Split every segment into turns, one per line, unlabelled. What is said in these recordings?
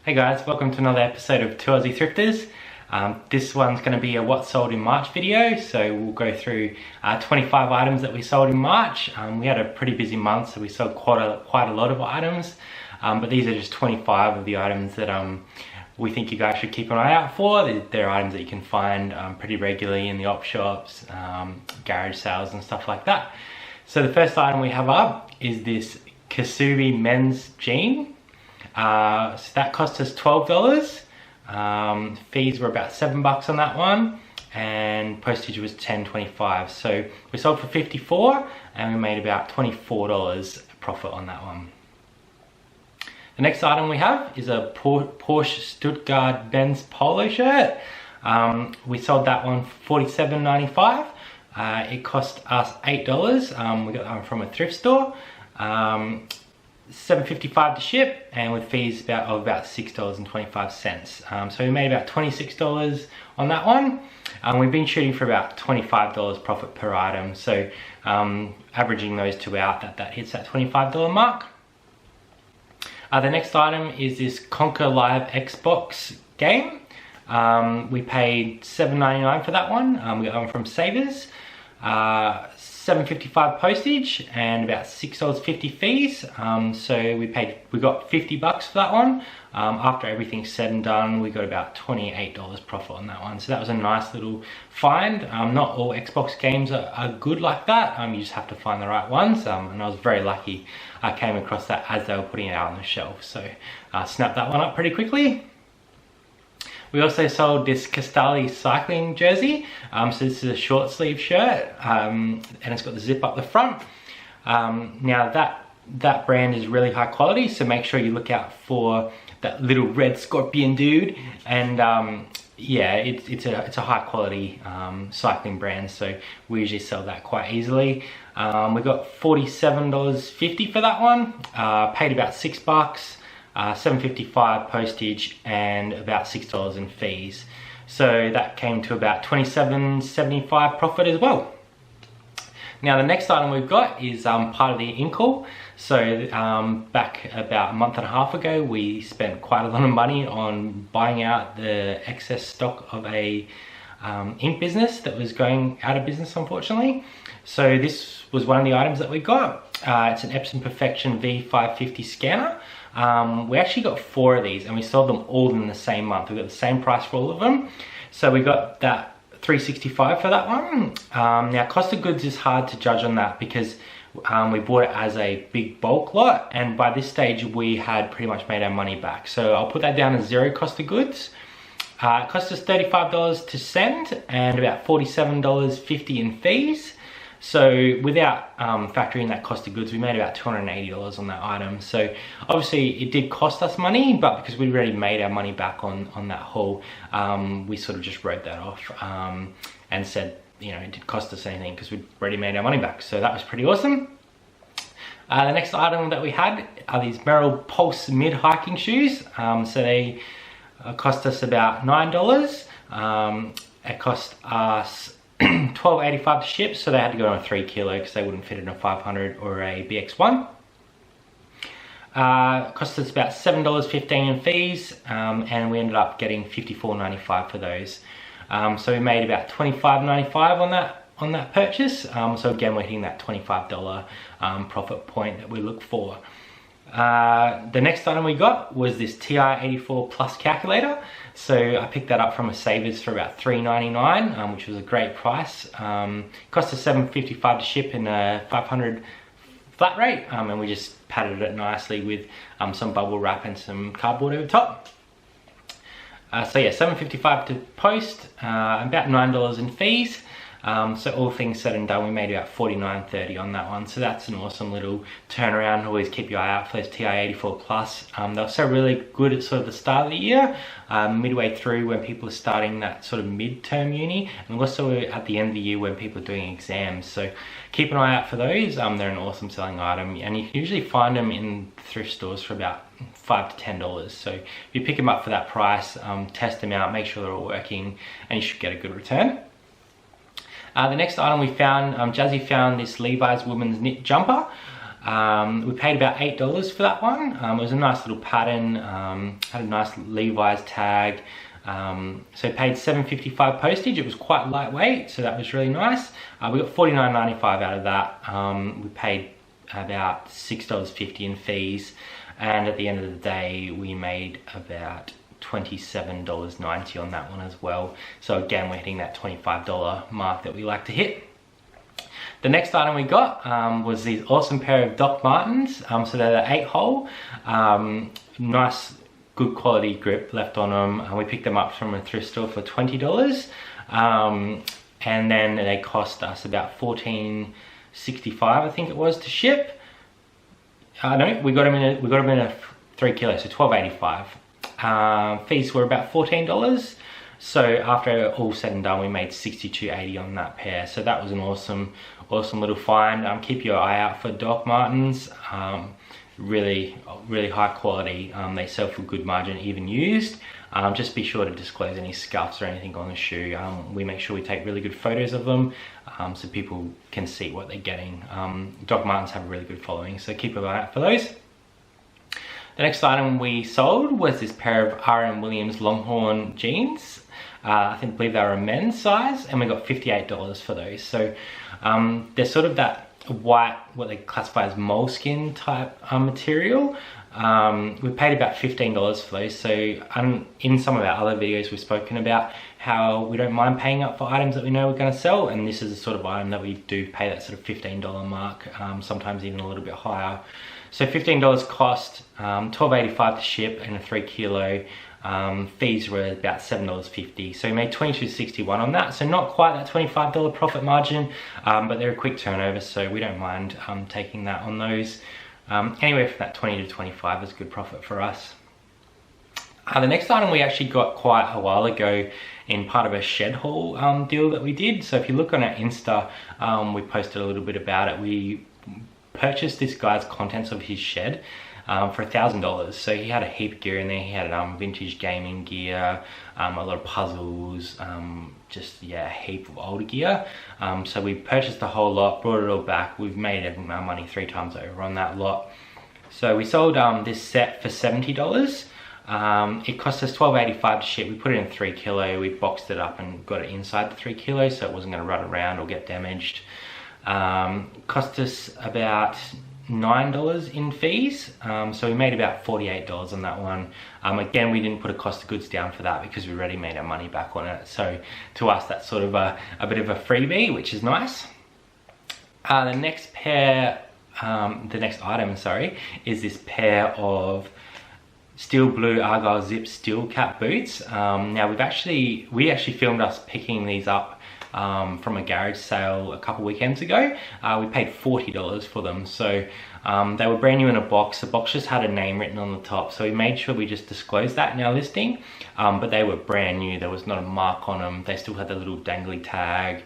Hey guys, welcome to another episode of Two Aussie Thrifters. This one's going to be a what sold in March video, so we'll go through 25 items that we sold in March. We had a pretty busy month, so we sold quite a lot of items, but these are just 25 of the items that we think you guys should keep an eye out for. They're items that you can find pretty regularly in the op shops, garage sales and stuff like that. So the first item we have up is this Kasubi men's jean. So that cost us $12. Fees were about $7 on that one, and postage was $10.25. So we sold for $54 and we made about $24 profit on that one. The next item we have is a Porsche Stuttgart Benz polo shirt. We sold that one for $47.95. It cost us $8. We got that one from a thrift store. $7.55 to ship, and with fees of about $6.25. So we made about $26 on that one. We've been shooting for about $25 profit per item, so averaging those two out, that hits that $25 mark. The next item is this Conquer Live Xbox game. We paid $7.99 for that one. We got that one from Savers. $7.55 postage and about $6.50 fees. So we got $50 for that one. After everything's said and done, we got about $28 profit on that one. So that was a nice little find. Not all Xbox games are good like that. You just have to find the right ones. And I was very lucky I came across that as they were putting it out on the shelf. So snapped that one up pretty quickly. We also sold this Castelli cycling jersey. So this is a short sleeve shirt, and it's got the zip up the front. Now that brand is really high quality, so make sure you look out for that little red scorpion dude. And yeah, it's a high quality cycling brand, so we usually sell that quite easily. We got $47.50 for that one. Paid about $6. $7.55 postage and about $6 in fees. So that came to about $27.75 profit as well. Now the next item we've got is part of the ink haul. So back about a month and a half ago, we spent quite a lot of money on buying out the excess stock of a ink business that was going out of business, unfortunately. So this was one of the items that we got. It's an Epson Perfection V550 scanner. We actually got 4 of these and we sold them all in the same month. We got the same price for all of them. So we got that $365 for that one. Now cost of goods is hard to judge on that because we bought it as a big bulk lot, and by this stage we had pretty much made our money back. So I'll put that down as 0 cost of goods. It cost us $35 to send and about $47.50 in fees. So without factoring that cost of goods, we made about $280 on that item. So obviously it did cost us money, but because we already made our money back on that haul, we sort of just wrote that off and said, you know, it didn't cost us anything because we'd already made our money back. So that was pretty awesome. The next item that we had are these Merrell Pulse mid hiking shoes. So they cost us about $9. It cost us $12.85 to ship, so they had to go on a 3 kilo because they wouldn't fit in a 500 or a BX1. Cost us about $7.15 in fees, and we ended up getting $54.95 for those. So we made about $25.95 on that purchase. So again, we're hitting that $25 profit point that we look for. The next item we got was this TI-84 Plus calculator. So I picked that up from a Savers for about $3.99, which was a great price. Cost us $7.55 to ship in a 500 flat rate, and we just padded it nicely with some bubble wrap and some cardboard over top. So yeah, $7.55 to post, about $9 in fees. So all things said and done, we made about $49.30 on that one. So that's an awesome little turnaround. Always keep your eye out for those TI-84 Plus. They were so really good at sort of the start of the year, midway through when people are starting that sort of mid-term uni, and also at the end of the year when people are doing exams. So keep an eye out for those. They're an awesome selling item, and you can usually find them in thrift stores for about $5 to $10. So if you pick them up for that price, test them out, make sure they're all working, and you should get a good return. The next item we found, Jazzy found this Levi's women's knit jumper. We paid about $8 for that one. It was a nice little pattern, had a nice Levi's tag. So paid $7.55 postage. It was quite lightweight, so that was really nice. We got $49.95 out of that. We paid about $6.50 in fees, and at the end of the day we made about $27.90 on that one as well. So again, we're hitting that $25 mark that we like to hit. The next item we got was these awesome pair of Doc Martens. So they're the 8-hole. Nice, good quality grip left on them. We picked them up from a thrift store for $20. And then they cost us about $14.65, I think it was, to ship. No, we got them in a 3 kilo, so $12.85. Fees were about $14. So after all said and done, we made $62.80 on that pair. So that was an awesome little find. Keep your eye out for Doc Martens. Really high quality. They sell for good margin, even used. Just be sure to disclose any scuffs or anything on the shoe. We make sure we take really good photos of them, so people can see what they're getting. Doc Martens have a really good following, so keep an eye out for those. The next item we sold was this pair of R.M. Williams Longhorn jeans. I believe they were a men's size, and we got $58 for those. So they're sort of that white, what they classify as moleskin type material. We paid about $15 for those. So in some of our other videos we've spoken about how we don't mind paying up for items that we know we're going to sell, and this is the sort of item that we do pay that sort of $15 mark, sometimes even a little bit higher. So $15 cost, $12.85 to ship in a 3 kilo. Fees were about $7.50, so we made $22.61 on that. So not quite that $25 profit margin, but they're a quick turnover, so we don't mind taking that on those. Anywhere from that 20 to 25 is good profit for us. The next item we actually got quite a while ago in part of a shed haul deal that we did. So if you look on our Insta, we posted a little bit about it. We purchased this guy's contents of his shed for $1,000. So he had a heap of gear in there. He had vintage gaming gear, a lot of puzzles, just a heap of older gear. So we purchased the whole lot, brought it all back. We've made our money 3 times over on that lot. So we sold this set for $70. It cost us $12.85 to ship. We put it in 3 kilo. We boxed it up and got it inside the 3 kilo, so it wasn't going to run around or get damaged. Cost us about $9 in fees, so we made about $48 on that one. Again, we didn't put a cost of goods down for that because we already made our money back on it, so to us that's sort of a bit of a freebie, which is nice. The next item, is this pair of steel blue Argyle zip steel cap boots. Now we actually filmed us picking these up from a garage sale a couple weekends ago. We paid $40 for them, so they were brand new in a box. The box just had a name written on the top, so we made sure we just disclosed that in our listing, but they were brand new. There was not a mark on them. They still had the little dangly tag.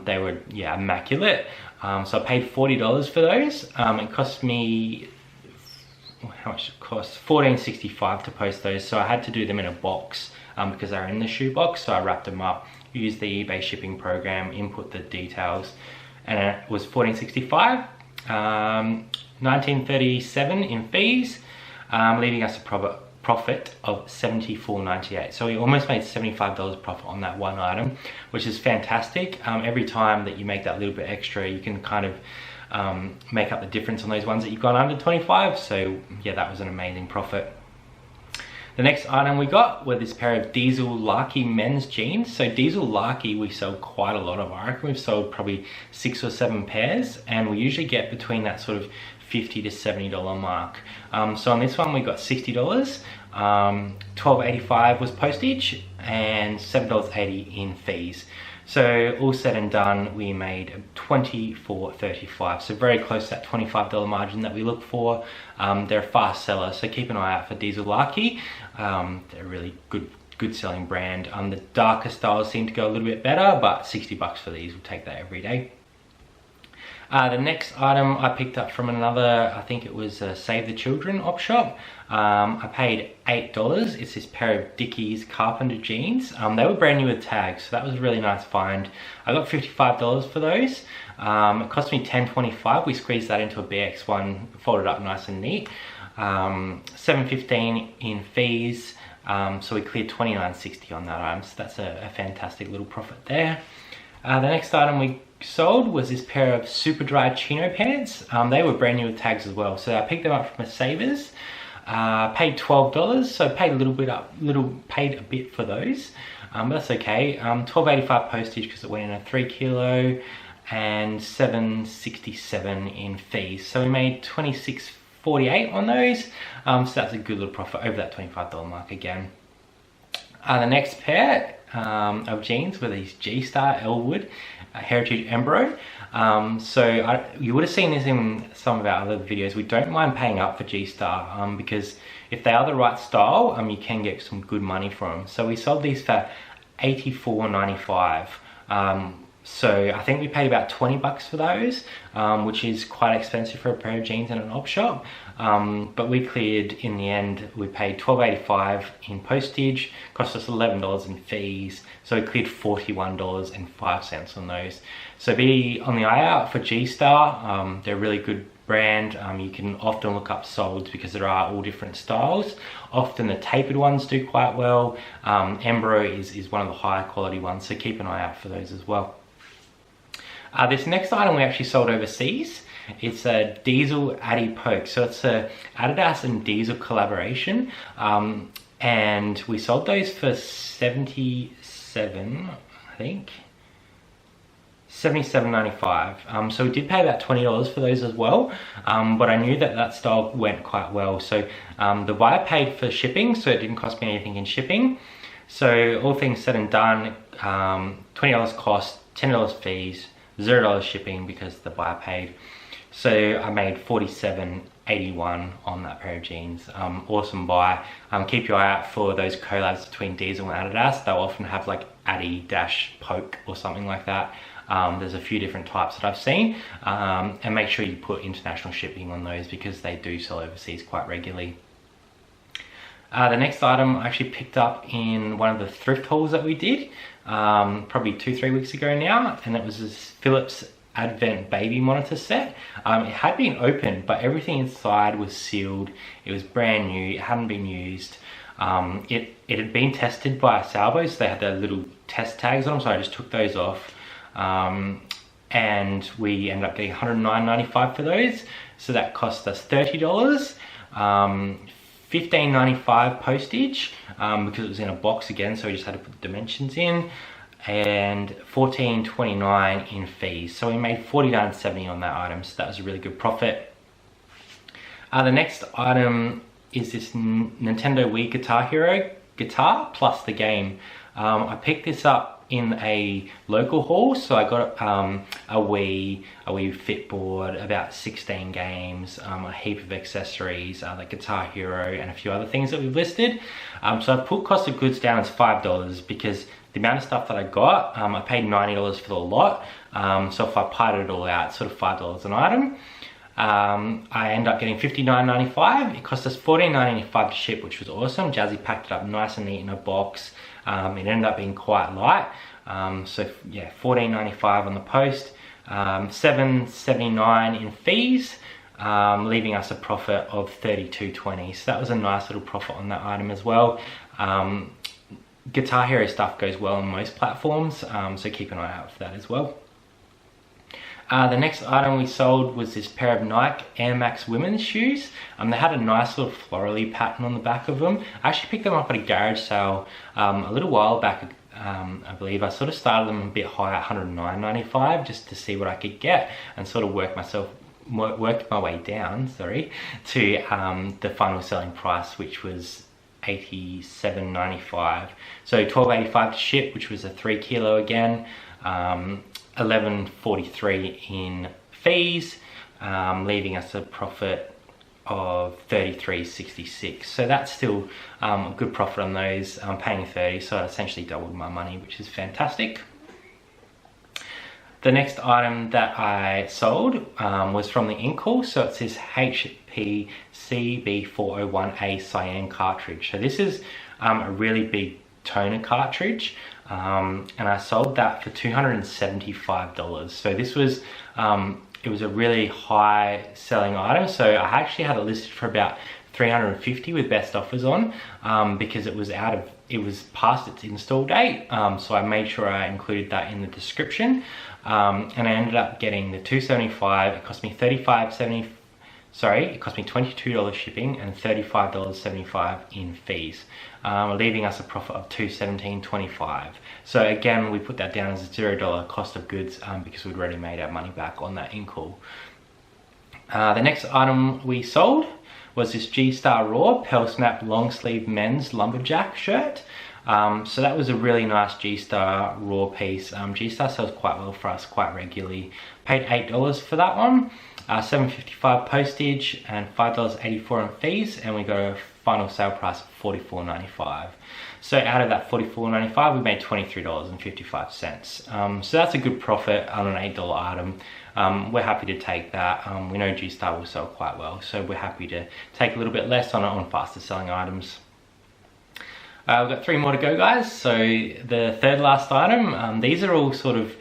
They were immaculate. So I paid $40 for those. It cost me, how much it cost? $14.65 to post those, so I had to do them in a box because they were in the shoe box, so I wrapped them up, used the eBay shipping program, input the details, and it was $14.65, $19.37 in fees, leaving us a profit of $74.98. So we almost made $75 profit on that one item, which is fantastic. Every time that you make that little bit extra, you can kind of make up the difference on those ones that you've got under 25. So yeah, that was an amazing profit. The next item we got were this pair of Diesel Larky men's jeans. So Diesel Larky we sell quite a lot of. I reckon we've sold probably 6 or 7 pairs, and we usually get between that sort of $50 to $70 mark. So on this one we got $60, $12.85 was postage, and $7.80 in fees. So all said and done, we made $24.35. So very close to that $25 margin that we look for. They're a fast seller, so keep an eye out for Diesel Larky. They're a really good selling brand. The darker styles seem to go a little bit better, but $60 for these, we'll take that every day. The next item I picked up from another, I think it was a Save the Children op shop. I paid $8. It's this pair of Dickies Carpenter jeans. They were brand new with tags, so that was a really nice find. I got $55 for those. It cost me $10.25. We squeezed that into a BX1, folded up nice and neat. $7.15 in fees, so we cleared $29.60 on that item, so that's a fantastic little profit there. The next item we sold was this pair of super dry chino pants. They were brand new with tags as well, so I picked them up from a Savers. Paid $12, so paid paid a bit for those, but that's okay. $12.85 postage because it went in a 3 kilo, and $7.67 in fees, so we made $26.48 on those, so that's a good little profit over that $25 mark again. The next pair of jeans were these G-Star Elwood Heritage Embro. You would have seen this in some of our other videos. We don't mind paying up for G-Star because if they are the right style, you can get some good money for them. So we sold these for $84.95. So I think we paid about 20 bucks for those, which is quite expensive for a pair of jeans in an op shop. But we cleared, in the end, we paid $12.85 in postage, cost us $11 in fees, so we cleared $41.05 on those. So be on the eye out for G-Star. They're a really good brand. You can often look up solds because there are all different styles. Often the tapered ones do quite well. Embro is one of the higher quality ones, so keep an eye out for those as well. This next item we actually sold overseas. It's a Diesel Addy Poke, so it's a Adidas and Diesel collaboration, and we sold those for $77, I think. $77.95. So we did pay about $20 for those as well, but I knew that style went quite well, so the buyer paid for shipping, so it didn't cost me anything in shipping. So all things said and done, $20 cost, $10 fees, $0 shipping because the buyer paid. So I made $47.81 on that pair of jeans. Awesome buy. Keep your eye out for those collabs between Diesel and Adidas. They'll often have like Addy-Poke or something like that. There's a few different types that I've seen, and make sure you put international shipping on those because they do sell overseas quite regularly. The next item I actually picked up in one of the thrift hauls that we did, probably 2-3 weeks ago now, and it was this Philips Advent baby monitor set. It had been opened, but everything inside was sealed. It was brand new, it hadn't been used. It had been tested by Salvo, so they had their little test tags on them, so I just took those off. And we ended up getting $109.95 for those, so that cost us $30. $15.95 postage, because it was in a box again, so we just had to put the dimensions in, and $14.29 in fees, so we made $49.70 on that item, so that was a really good profit. The next item is this Nintendo Wii Guitar Hero guitar plus the game. I picked this up in a local haul, so I got a Wii Fitboard, about 16 games, a heap of accessories, the Guitar Hero, and a few other things that we've listed. So I put cost of goods down as $5 because the amount of stuff that I got, I paid $90 for the lot. So if I parted it all out, it's sort of $5 an item. I ended up getting $59.95. It cost us $14.95 to ship, which was awesome. Jazzy packed it up nice and neat in a box. It ended up being quite light. So yeah, $14.95 on the post, $7.79 in fees, leaving us a profit of $32.20. So that was a nice little profit on that item as well. Guitar Hero stuff goes well on most platforms, so keep an eye out for that as well. The next item we sold was this pair of Nike Air Max women's shoes. They had a nice little florally pattern on the back of them. I actually picked them up at a garage sale a little while back, I believe. I sort of started them a bit high at $109.95 just to see what I could get, and sort of worked my way down, to the final selling price, which was $87.95. So $12.85 to ship, which was a 3 kilo again. $11.43 in fees, leaving us a profit of $33.66. So that's still a good profit on those. I'm paying $30, so I essentially doubled my money, which is fantastic. The next item that I sold was from the ink haul. So it's this HP CB401A cyan cartridge. So this is a really big toner cartridge, and I sold that for $275. So this was it was a really high selling item. So I actually had it listed for about $350 with best offers on, because it was past its install date. So I made sure I included that in the description, and I ended up getting the $275. It cost me it cost me $22 shipping and $35.75 in fees, leaving us a profit of $217.25. So again, we put that down as a $0 cost of goods, because we'd already made our money back on that ink haul. The next item we sold was this G-Star Raw Pearl Snap long sleeve men's lumberjack shirt. So that was a really nice G-Star Raw piece. G-Star sells quite well for us, quite regularly. Paid $8 for that one, $7.55 postage and $5.84 in fees, and we got a final sale price of $44.95. So out of that $44.95, we made $23.55. So that's a good profit on an $8 item. We're happy to take that. We know G-Star will sell quite well, so we're happy to take a little bit less on faster selling items. We've got 3 more to go, guys. So the third last item, these are all sort of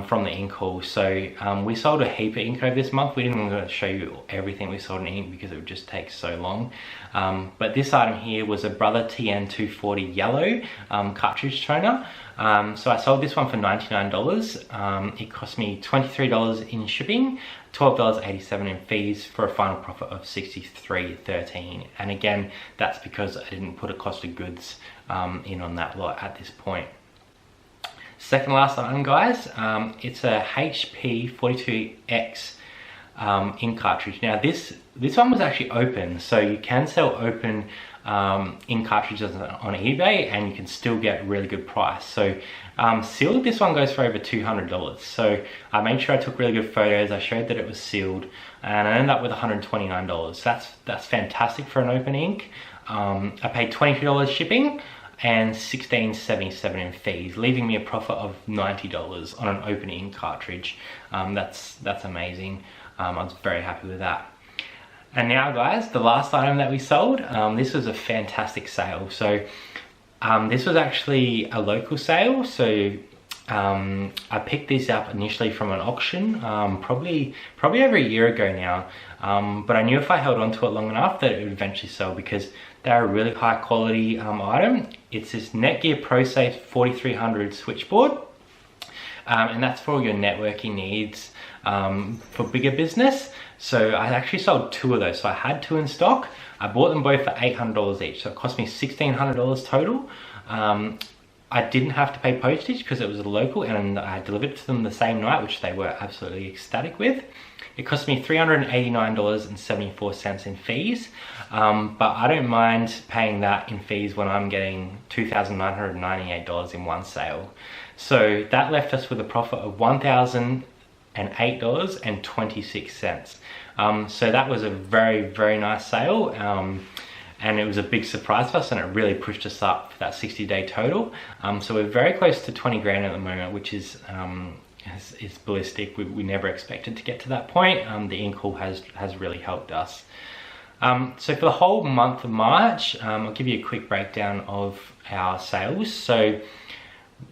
from the ink haul. So we sold a heap of ink over this month. We didn't want to show you everything we sold in ink because it would just take so long. But this item here was a Brother TN240 yellow cartridge toner. So I sold this one for $99. It cost me $23 in shipping, $12.87 in fees, for a final profit of $63.13. And again, that's because I didn't put a cost of goods in on that lot at this point. Second last item, guys, it's a HP 42X ink cartridge. Now this one was actually open, so you can sell open ink cartridges on eBay and you can still get a really good price. So sealed, this one goes for over $200. So I made sure I took really good photos. I showed that it was sealed, and I ended up with $129. That's fantastic for an open ink. I paid $22 shipping and $16.77 in fees, leaving me a profit of $90 on an open ink cartridge. That's amazing. I was very happy with that. And now, guys, the last item that we sold, this was a fantastic sale. So this was actually a local sale. So I picked this up initially from an auction, probably over a year ago now. But I knew if I held on to it long enough that it would eventually sell, because they're a really high quality item. It's this Netgear ProSafe 4300 switchboard, and that's for all your networking needs for bigger business. So I actually sold 2 of those. So I had 2 in stock. I bought them both for $800 each. So it cost me $1,600 total. I didn't have to pay postage because it was a local, and I delivered to them the same night, which they were absolutely ecstatic with. It cost me $389.74 in fees, but I don't mind paying that in fees when I'm getting $2,998 in one sale. So that left us with a profit of $1,008.26. So that was a very, very nice sale. And it was a big surprise for us, and it really pushed us up for that 60-day total. So we're very close to 20 grand at the moment, which is ballistic. We never expected to get to that point. The ink haul has really helped us. So for the whole month of March, I'll give you a quick breakdown of our sales. So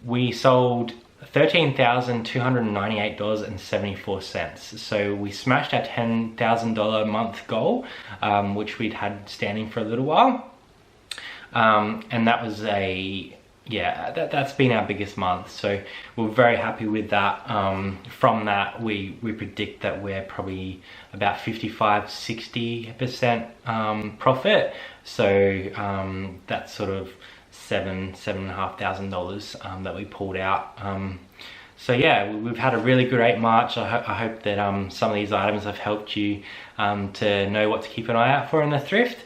we sold $13,298.74. So we smashed our $10,000 month goal, which we'd had standing for a little while. And that was that's been our biggest month. So we're very happy with that. From that, we predict that we're probably about 55–60% profit. So that's sort of $7,500 that we pulled out. So yeah, we've had a really great March. I hope that some of these items have helped you to know what to keep an eye out for in the thrift.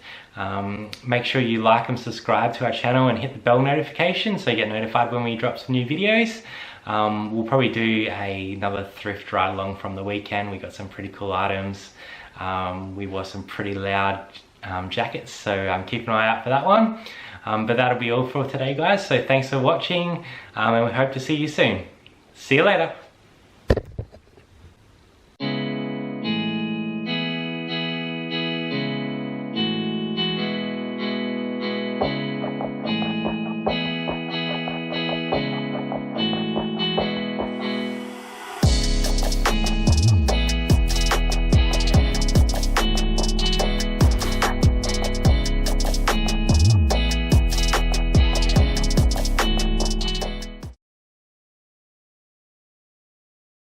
Make sure you like and subscribe to our channel and hit the bell notification so you get notified when we drop some new videos. We'll probably do another thrift ride along from the weekend. We got some pretty cool items. We wore some pretty loud jackets, so keep an eye out for that one. But that'll be all for today, guys. So thanks for watching, and we hope to see you soon. See you later.